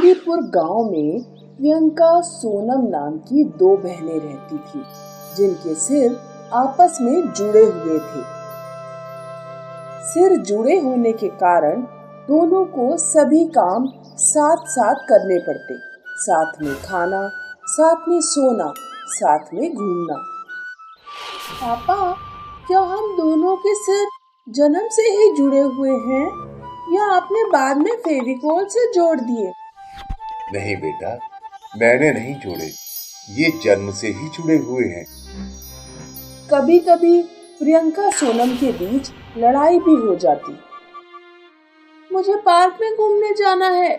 चांदीपुर गांव में प्रियंका सोनम नाम की दो बहनें रहती थी, जिनके सिर आपस में जुड़े हुए थे। सिर जुड़े होने के कारण दोनों को सभी काम साथ साथ करने पड़ते, साथ में खाना, साथ में सोना, साथ में घूमना। पापा, क्या हम दोनों के सिर जन्म से ही जुड़े हुए हैं या आपने बाद में फेविकोल से जोड़ दिए? नहीं बेटा, मैंने नहीं जोड़े, ये जन्म से ही जुड़े हुए हैं। कभी कभी प्रियंका सोनम के बीच लड़ाई भी हो जाती। मुझे पार्क में घूमने जाना है।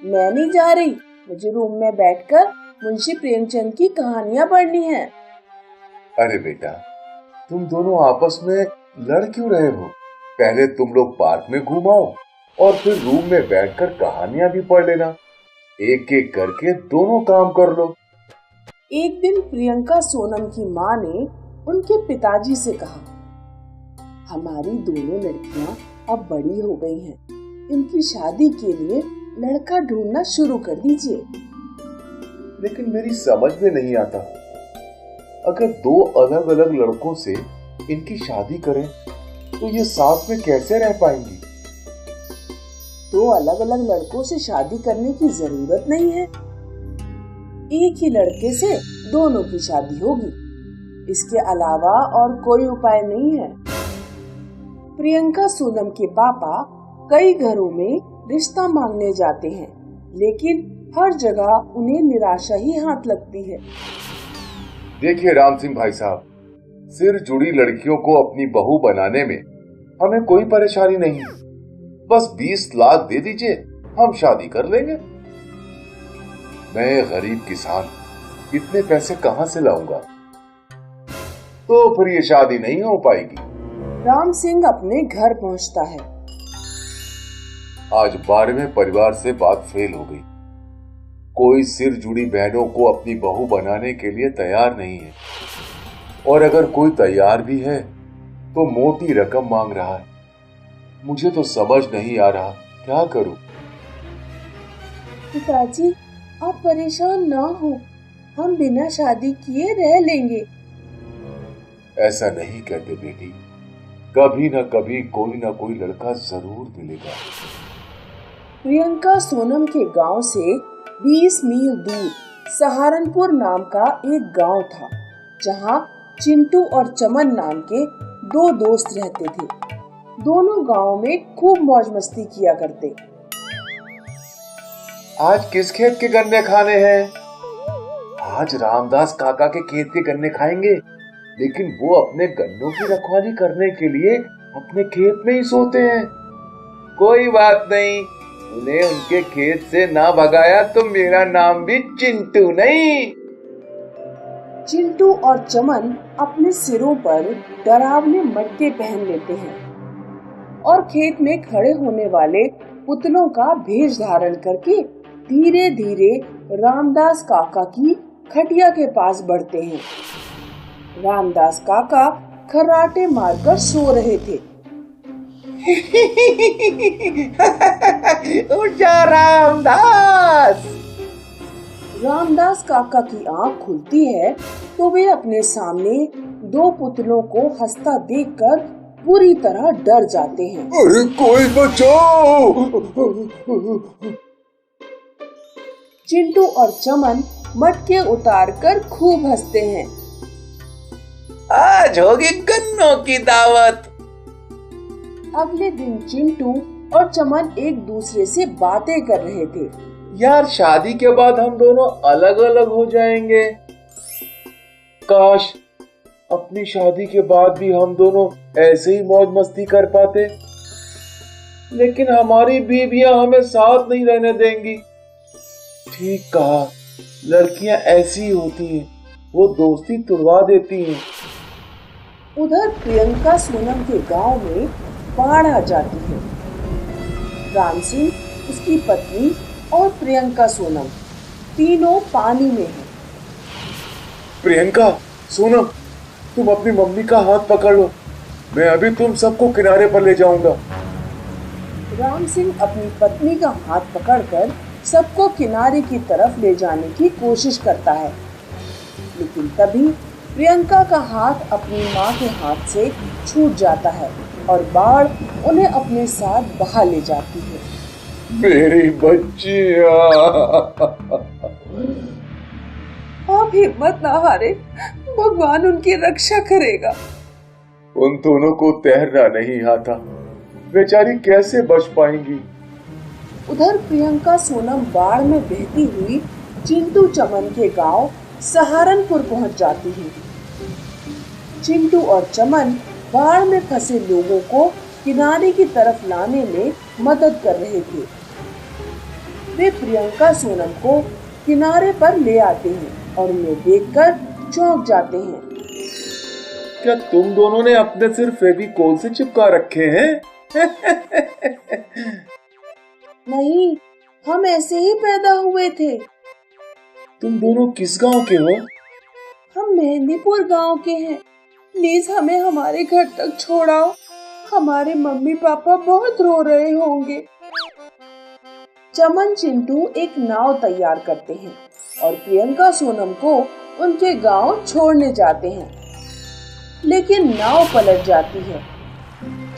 मैं नहीं जा रही, मुझे रूम में बैठकर मुंशी प्रेमचंद की कहानियां पढ़नी है। अरे बेटा, तुम दोनों आपस में लड़ क्यों रहे हो? पहले तुम लोग पार्क में घूमाओ और फिर रूम में बैठकर कहानियां भी पढ़ लेना। एक एक करके दोनों काम कर लो। एक दिन प्रियंका सोनम की माँ ने उनके पिताजी से कहा, हमारी दोनों लड़कियां अब बड़ी हो गई हैं, इनकी शादी के लिए लड़का ढूंढना शुरू कर दीजिए। लेकिन मेरी समझ में नहीं आता, अगर दो अलग अलग लड़कों से इनकी शादी करें तो ये साथ में कैसे रह पाएंगी? दो अलग अलग लड़कों से शादी करने की जरूरत नहीं है, एक ही लड़के से दोनों की शादी होगी। इसके अलावा और कोई उपाय नहीं है। प्रियंका सोनम के पापा कई घरों में रिश्ता मांगने जाते हैं, लेकिन हर जगह उन्हें निराशा ही हाथ लगती है। देखिए राम सिंह भाई साहब, सिर जुड़ी लड़कियों को अपनी बहू बनाने में हमें कोई परेशानी नहीं, बस 20 लाख दे दीजिए, हम शादी कर लेंगे। मैं गरीब किसान इतने पैसे कहां से लाऊंगा? तो फिर ये शादी नहीं हो पाएगी। राम सिंह अपने घर पहुंचता है। आज 12वें परिवार से बात फेल हो गई। कोई सिर जुड़ी बहनों को अपनी बहू बनाने के लिए तैयार नहीं है, और अगर कोई तैयार भी है तो मोटी रकम मांग रहा है। मुझे तो समझ नहीं आ रहा क्या करूं। पिताजी, आप परेशान ना हो, हम बिना शादी किए रह लेंगे। ऐसा नहीं कहते बेटी, कभी न कभी कोई ना कोई लड़का जरूर मिलेगा। प्रियंका सोनम के गांव से 20 मील दूर सहारनपुर नाम का एक गांव था, जहां चिंटू और चमन नाम के दो दोस्त रहते थे। दोनों गांव में खूब मौज मस्ती किया करते। आज किस खेत के गन्ने खाने हैं? आज रामदास काका के खेत के गन्ने खाएंगे, लेकिन वो अपने गन्नों की रखवाली करने के लिए अपने खेत में ही सोते हैं। कोई बात नहीं, उन्हें उनके खेत से ना भगाया तो मेरा नाम भी चिंटू नहीं। चिंटू और चमन अपने सिरों पर डरावने मटके पहन लेते हैं और खेत में खड़े होने वाले पुतलों का भेष धारण करके धीरे धीरे रामदास काका की खटिया के पास बढ़ते हैं। रामदास काका खर्राटे मारकर सो रहे थे। उठ जा रामदास। रामदास काका की आंख खुलती है तो वे अपने सामने दो पुतलों को हंसता देखकर पूरी तरह डर जाते हैं। अरे कोई बचाओ! चिंटू और चमन मटके उतारकर खूब हंसते हैं। आज होगी गन्नों की दावत। अगले दिन चिंटू और चमन एक दूसरे से बातें कर रहे थे। यार, शादी के बाद हम दोनों अलग अलग हो जाएंगे। काश अपनी शादी के बाद भी हम दोनों ऐसे ही मौज मस्ती कर पाते, लेकिन हमारी बीवियां हमें साथ नहीं रहने देंगी। ठीक कहा, लड़कियां ऐसी ही होती हैं, वो दोस्ती तुड़वा देती हैं। उधर प्रियंका सोनम के गांव में बाढ़ आ जाती है। राम सिंह, उसकी पत्नी और प्रियंका सोनम तीनों पानी में हैं। प्रियंका, सोनम, तुम अपनी मम्मी का हाथ पकड़ लो, मैं अभी तुम सबको किनारे पर ले जाऊंगा। राम सिंह अपनी पत्नी का हाथ पकड़कर सबको किनारे की तरफ ले जाने की कोशिश करता है, लेकिन तभी प्रियंका का हाथ अपनी माँ के हाथ से छूट जाता है और बाढ़ उन्हें अपने साथ बहा ले जाती है। मेरी बच्चियां। आप हिम्मत ना हारे, भगवान उनकी रक्षा करेगा। उन दोनों को तैरना नहीं आता, बेचारी कैसे बच पाएंगी। उधर प्रियंका सोनम बाढ़ में बहती हुई चिंटू चमन के गांव सहारनपुर पहुंच जाती है। चिंटू और चमन बाढ़ में फंसे लोगों को किनारे की तरफ लाने में मदद कर रहे थे। वे प्रियंका सोनम को किनारे पर ले आते हैं और उन्हें देखकर चौंक जाते हैं। क्या तुम दोनों ने अपने सिर फेविकोल से चिपका रखे हैं? नहीं, हम ऐसे ही पैदा हुए थे। तुम दोनों किस गांव के हो? हम मेहंदीपुर गांव के हैं। प्लीज हमें हमारे घर तक छोड़ाओ, हमारे मम्मी पापा बहुत रो रहे होंगे। चमन चिंटू एक नाव तैयार करते हैं और प्रियंका सोनम को उनके गांव छोड़ने जाते हैं, लेकिन नाव पलट जाती है।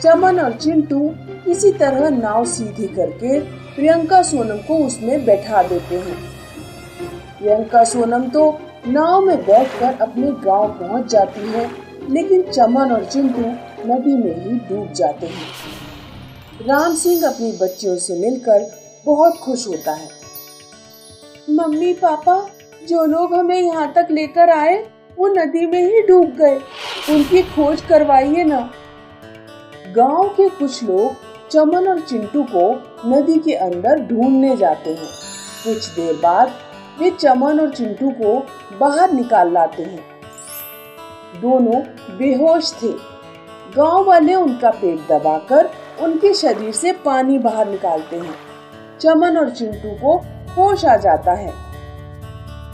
चमन और चिंटू किसी तरह नाव सीधी करके प्रियंका सोनम को उसमें बैठा देते हैं। प्रियंका सोनम तो नाव में बैठकर अपने गांव पहुंच जाती है, लेकिन चमन और चिंटू नदी में ही डूब जाते हैं। राम सिंह अपनी बच्चियों से मिलकर बहुत खुश होता है। मम्मी पापा, जो लोग हमें यहाँ तक लेकर आए वो नदी में ही डूब गए, उनकी खोज करवाइए ना। गांव के कुछ लोग चमन और चिंटू को नदी के अंदर ढूंढने जाते हैं। कुछ देर बाद वे चमन और चिंटू को बाहर निकाल लाते हैं। दोनों बेहोश थे। गांव वाले उनका पेट दबाकर उनके शरीर से पानी बाहर निकालते हैं। चमन और चिंटू को होश आ जाता है।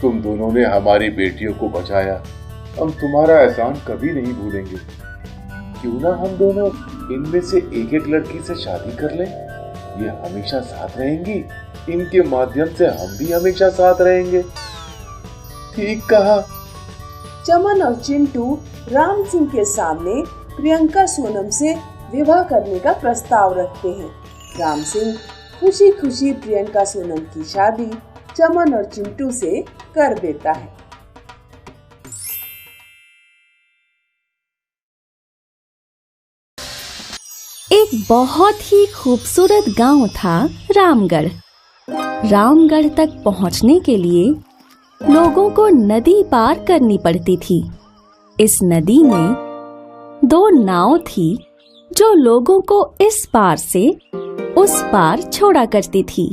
तुम दोनों ने हमारी बेटियों को बचाया, हम तुम्हारा एहसान कभी नहीं भूलेंगे। क्यों ना हम दोनों इनमें से एक एक लड़की से शादी कर लें? ये हमेशा साथ रहेंगी, इनके माध्यम से हम भी हमेशा साथ रहेंगे। ठीक कहा। चमन और चिंटू राम सिंह के सामने प्रियंका सोनम से विवाह करने का प्रस्ताव रखते हैं। राम सिंह खुशी खुशी प्रियंका सोनम की शादी चमन और चिंटू से कर देता है। एक बहुत ही खूबसूरत गांव था रामगढ़। रामगढ़ तक पहुंचने के लिए लोगों को नदी पार करनी पड़ती थी। इस नदी में 2 नाव थी जो लोगों को इस पार से उस पार छोड़ा करती थी।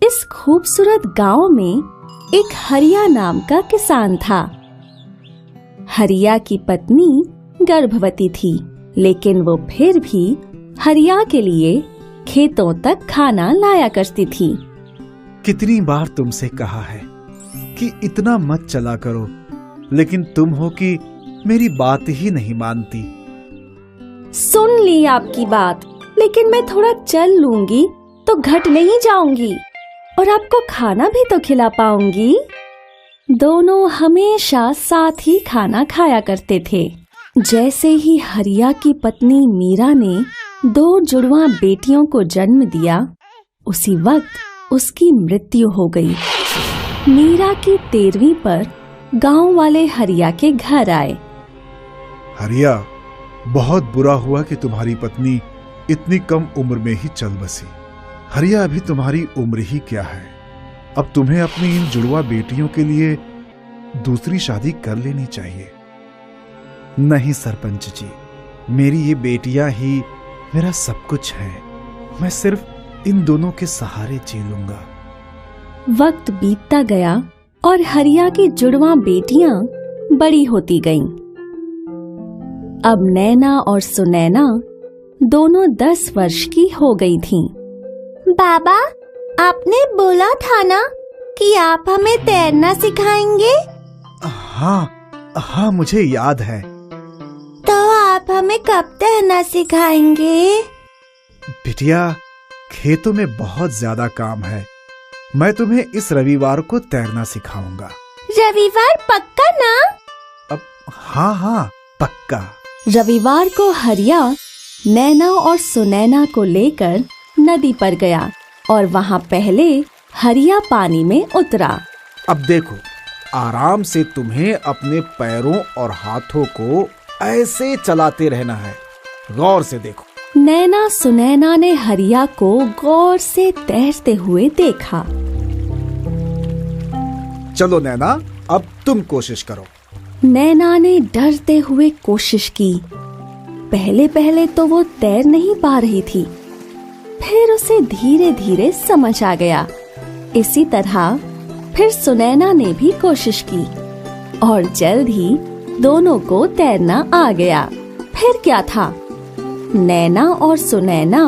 इस खूबसूरत गांव में एक हरिया नाम का किसान था। हरिया की पत्नी गर्भवती थी, लेकिन वो फिर भी हरिया के लिए खेतों तक खाना लाया करती थी। कितनी बार तुमसे कहा है कि इतना मत चला करो, लेकिन तुम हो कि मेरी बात ही नहीं मानती। सुन ली आपकी बात, लेकिन मैं थोड़ा चल लूंगी तो घट नहीं जाऊंगी और आपको खाना भी तो खिला पाऊंगी। दोनों हमेशा साथ ही खाना खाया करते थे। जैसे ही हरिया की पत्नी मीरा ने 2 जुड़वा बेटियों को जन्म दिया, उसी वक्त उसकी मृत्यु हो गई। मीरा की 13वीं पर गांव वाले हरिया के घर आए। हरिया, बहुत बुरा हुआ कि तुम्हारी पत्नी इतनी कम उम्र में ही चल बसी। हरिया, अभी तुम्हारी उम्र ही क्या है, अब तुम्हें अपनी इन जुड़वा बेटियों के लिए दूसरी शादी कर लेनी चाहिए। नहीं सरपंच जी, मेरी ये बेटियां ही मेरा सब कुछ है। मैं सिर्फ इन दोनों के सहारे जी लूंगा। वक्त बीतता गया और हरिया की जुड़वा बेटियां बड़ी होती गईं। अब नैना और सुनैना दोनों 10 वर्ष की हो गई थीं। बाबा, आपने बोला था ना कि आप हमें तैरना सिखाएंगे? हाँ, मुझे याद है। तो आप हमें कब तैरना सिखाएंगे? बिटिया, खेतों में बहुत ज्यादा काम है, मैं तुम्हें इस रविवार को तैरना सिखाऊंगा। रविवार पक्का ना? अब हाँ पक्का। रविवार को हरिया नैना और सुनैना को लेकर नदी पर गया और वहाँ पहले हरिया पानी में उतरा। अब देखो, आराम से तुम्हें अपने पैरों और हाथों को ऐसे चलाते रहना है। गौर से देखो। नैना सुनैना ने हरिया को गौर से तैरते हुए देखा। चलो नैना, अब तुम कोशिश करो। नैना ने डरते हुए कोशिश की। पहले पहले तो वो तैर नहीं पा रही थी, फिर उसे धीरे धीरे समझ आ गया। इसी तरह फिर सुनैना ने भी कोशिश की और जल्द ही दोनों को तैरना आ गया। फिर क्या था, नैना और सुनैना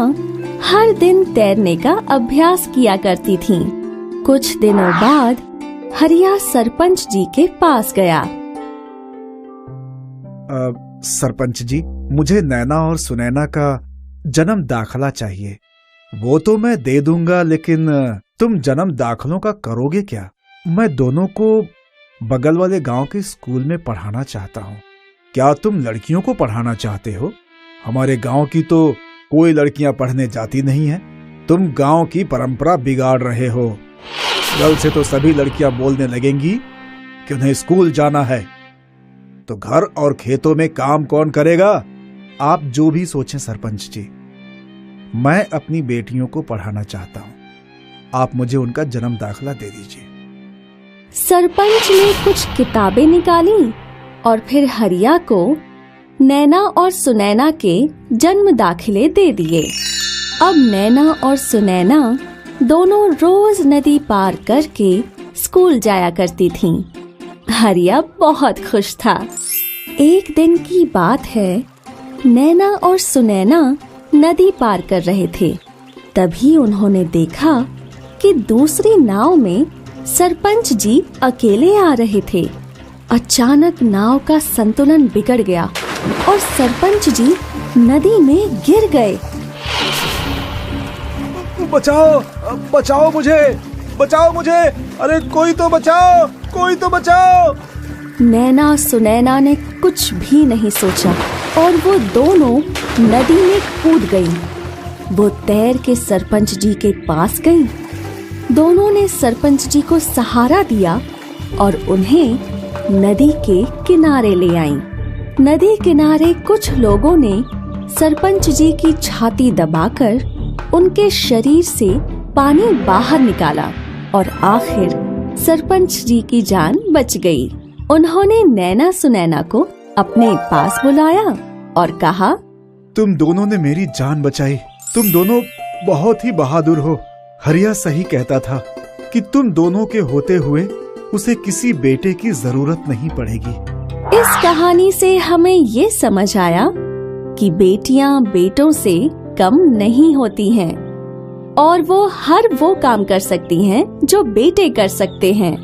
हर दिन तैरने का अभ्यास किया करती थीं। कुछ दिनों बाद हरिया सरपंच जी के पास गया। सरपंच जी, मुझे नैना और सुनैना का जन्म दाखला चाहिए। वो तो मैं दे दूंगा, लेकिन तुम जन्म दाखलों का करोगे क्या? मैं दोनों को बगल वाले गांव के स्कूल में पढ़ाना चाहता हूँ। क्या तुम लड़कियों को पढ़ाना चाहते हो? हमारे गांव की तो कोई लड़कियां पढ़ने जाती नहीं है। तुम गांव की परंपरा बिगाड़ रहे हो। कल से तो सभी लड़कियां बोलने लगेंगी कि उन्हें स्कूल जाना है। तो घर और खेतों में काम कौन करेगा? आप जो भी सोचें सरपंच जी, मैं अपनी बेटियों को पढ़ाना चाहता हूँ। आप मुझे उनका जन्म दाखला दे दीजिए। सरपंच ने कुछ किताबें निकाली और फिर हरिया को नैना और सुनैना के जन्म दाखिले दे दिए। अब नैना और सुनैना दोनों रोज नदी पार करके स्कूल जाया करती थीं। हरिया बहुत खुश था। एक दिन की बात है, नैना और सुनैना नदी पार कर रहे थे। तभी उन्होंने देखा कि दूसरी नाव में सरपंच जी अकेले आ रहे थे। अचानक नाव का संतुलन बिगड़ गया और सरपंच जी नदी में गिर गए। बचाओ, बचाओ मुझे, बचाओ मुझे, अरे कोई तो बचाओ, कोई तो बचाओ। नैना सुनैना ने कुछ भी नहीं सोचा और वो दोनों नदी में कूद गईं। वो तैर के सरपंच जी के पास गईं। दोनों ने सरपंच जी को सहारा दिया और उन्हें नदी के किनारे ले आईं। नदी किनारे कुछ लोगों ने सरपंच जी की छाती दबाकर उनके शरीर से पानी बाहर निकाला और आखिर सरपंच जी की जान बच गई। उन्होंने नैना सुनैना को अपने पास बुलाया और कहा, तुम दोनों ने मेरी जान बचाई। तुम दोनों बहुत ही बहादुर हो। हरिया सही कहता था कि तुम दोनों के होते हुए उसे किसी बेटे की जरूरत नहीं पड़ेगी। इस कहानी से हमें ये समझ आया कि बेटियां बेटों से कम नहीं होती हैं और वो हर वो काम कर सकती हैं जो बेटे कर सकते हैं।